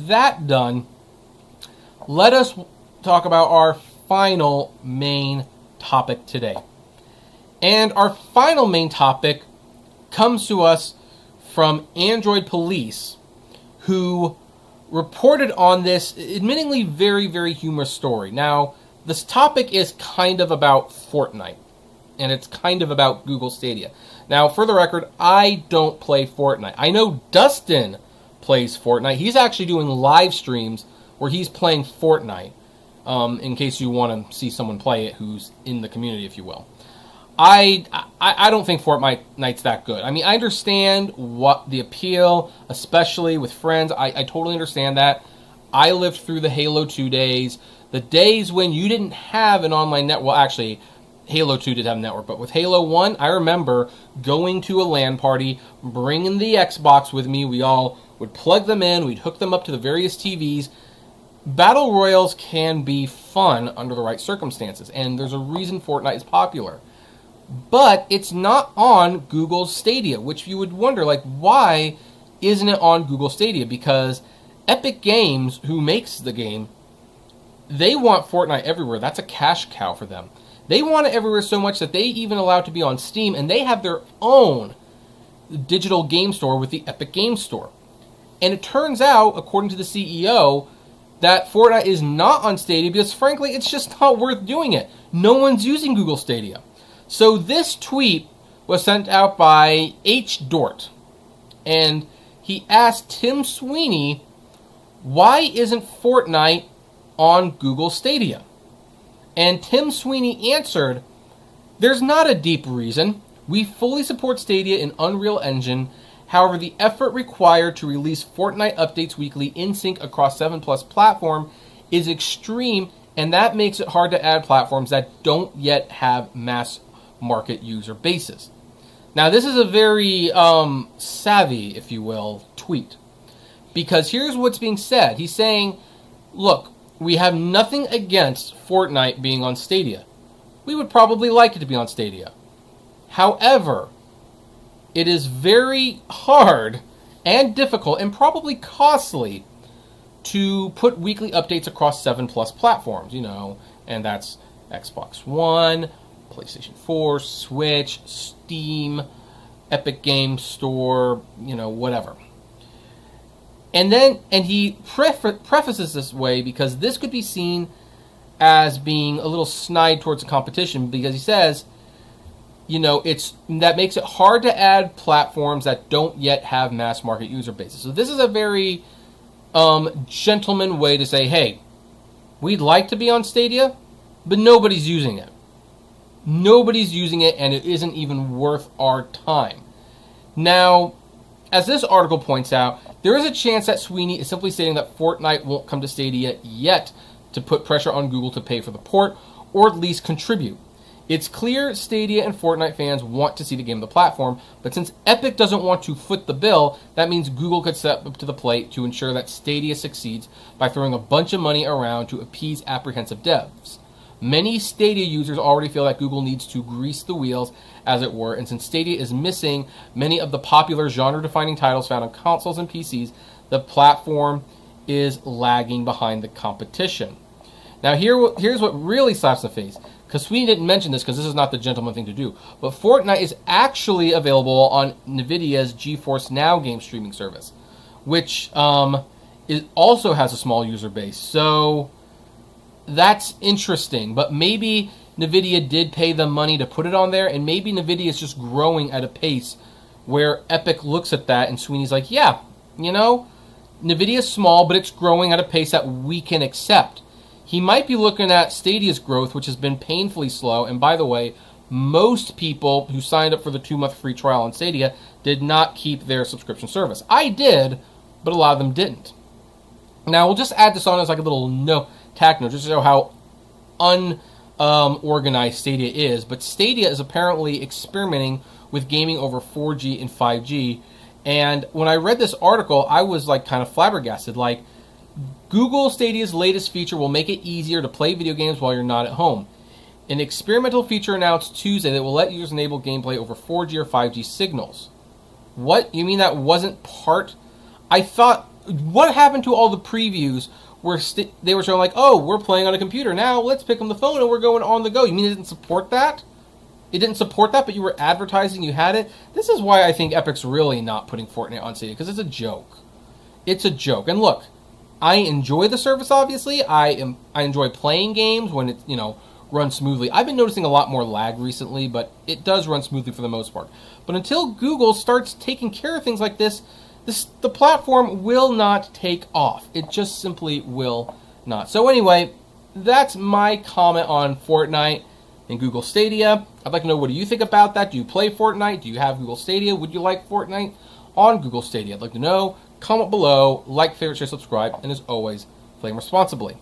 that done, let us talk about our final main topic today. And our final main topic comes to us from Android Police, who reported on this admittingly very, very humorous story. Now, this topic is kind of about Fortnite, and it's kind of about Google Stadia. Now, for the record, I don't play Fortnite. I know Dustin plays Fortnite. He's actually doing live streams where he's playing Fortnite, in case you want to see someone play it who's in the community, if you will. I don't think Fortnite's that good. I mean, I understand what the appeal, especially with friends. I totally understand that. I lived through the Halo 2 days. The days when you didn't have an online network. Well, actually, Halo 2 did have a network. But with Halo 1, I remember going to a LAN party, bringing the Xbox with me. We all would plug them in. We'd hook them up to the various TVs. Battle Royales can be fun under the right circumstances. And there's a reason Fortnite is popular. But it's not on Google Stadia, which you would wonder, like, why isn't it on Google Stadia? Because Epic Games, who makes the game, they want Fortnite everywhere. That's a cash cow for them. They want it everywhere so much that they even allow it to be on Steam, and they have their own digital game store with the Epic Games Store. And it turns out, according to the CEO, that Fortnite is not on Stadia because, frankly, it's just not worth doing it. No one's using Google Stadia. So this tweet was sent out by H. Dort, and he asked Tim Sweeney, why isn't Fortnite on Google Stadia? And Tim Sweeney answered, there's not a deep reason. We fully support Stadia in Unreal Engine. However, the effort required to release Fortnite updates weekly in sync across 7+ platform is extreme, and that makes it hard to add platforms that don't yet have mass market user bases. Now, this is a very savvy, if you will, tweet. Because here's what's being said. He's saying, look, we have nothing against Fortnite being on Stadia. We would probably like it to be on Stadia. However, it is very hard and difficult and probably costly to put weekly updates across 7+ platforms, and that's Xbox One, PlayStation 4, Switch, Steam, Epic Games Store, whatever. And he prefaces this way because this could be seen as being a little snide towards the competition, because he says, that makes it hard to add platforms that don't yet have mass market user bases. So this is a very gentleman way to say, hey, we'd like to be on Stadia, but nobody's using it. Nobody's using it, and it isn't even worth our time. Now, as this article points out, there is a chance that Sweeney is simply stating that Fortnite won't come to Stadia yet to put pressure on Google to pay for the port, or at least contribute. It's clear Stadia and Fortnite fans want to see the game on the platform, but since Epic doesn't want to foot the bill, that means Google could step up to the plate to ensure that Stadia succeeds by throwing a bunch of money around to appease apprehensive devs. Many Stadia users already feel that Google needs to grease the wheels, as it were, and since Stadia is missing many of the popular genre-defining titles found on consoles and PCs, the platform is lagging behind the competition. Now, here's what really slaps in the face, because Sweeney didn't mention this because this is not the gentleman thing to do, but Fortnite is actually available on NVIDIA's GeForce Now game streaming service, which also has a small user base. So that's interesting, but maybe NVIDIA did pay them money to put it on there, and maybe NVIDIA is just growing at a pace where Epic looks at that and Sweeney's like, yeah, NVIDIA's small, but it's growing at a pace that we can accept. He might be looking at Stadia's growth, which has been painfully slow, and by the way, most people who signed up for the 2-month free trial on Stadia did not keep their subscription service. I did, but a lot of them didn't. Now, we'll just add this on as like a little tack note, just to show how unorganized Stadia is. But Stadia is apparently experimenting with gaming over 4G and 5G. And when I read this article, I was like kind of flabbergasted. Like, Google Stadia's latest feature will make it easier to play video games while you're not at home. An experimental feature announced Tuesday that will let users enable gameplay over 4G or 5G signals. What? You mean that wasn't part? I thought What happened to all the previews where they were showing like, oh, we're playing on a computer now, let's pick up the phone and we're going on the go? You mean it didn't support that? It didn't support that, but you were advertising you had it? This is why I think Epic's really not putting Fortnite on Stadia, because it's a joke. It's a joke. And look, I enjoy the service, obviously. I enjoy playing games when it, runs smoothly. I've been noticing a lot more lag recently, but it does run smoothly for the most part. But until Google starts taking care of things like this, the platform will not take off. It just simply will not. So anyway, that's my comment on Fortnite and Google Stadia. I'd like to know, what do you think about that? Do you play Fortnite? Do you have Google Stadia? Would you like Fortnite on Google Stadia? I'd like to know. Comment below, like, favorite, share, subscribe, and as always, play responsibly.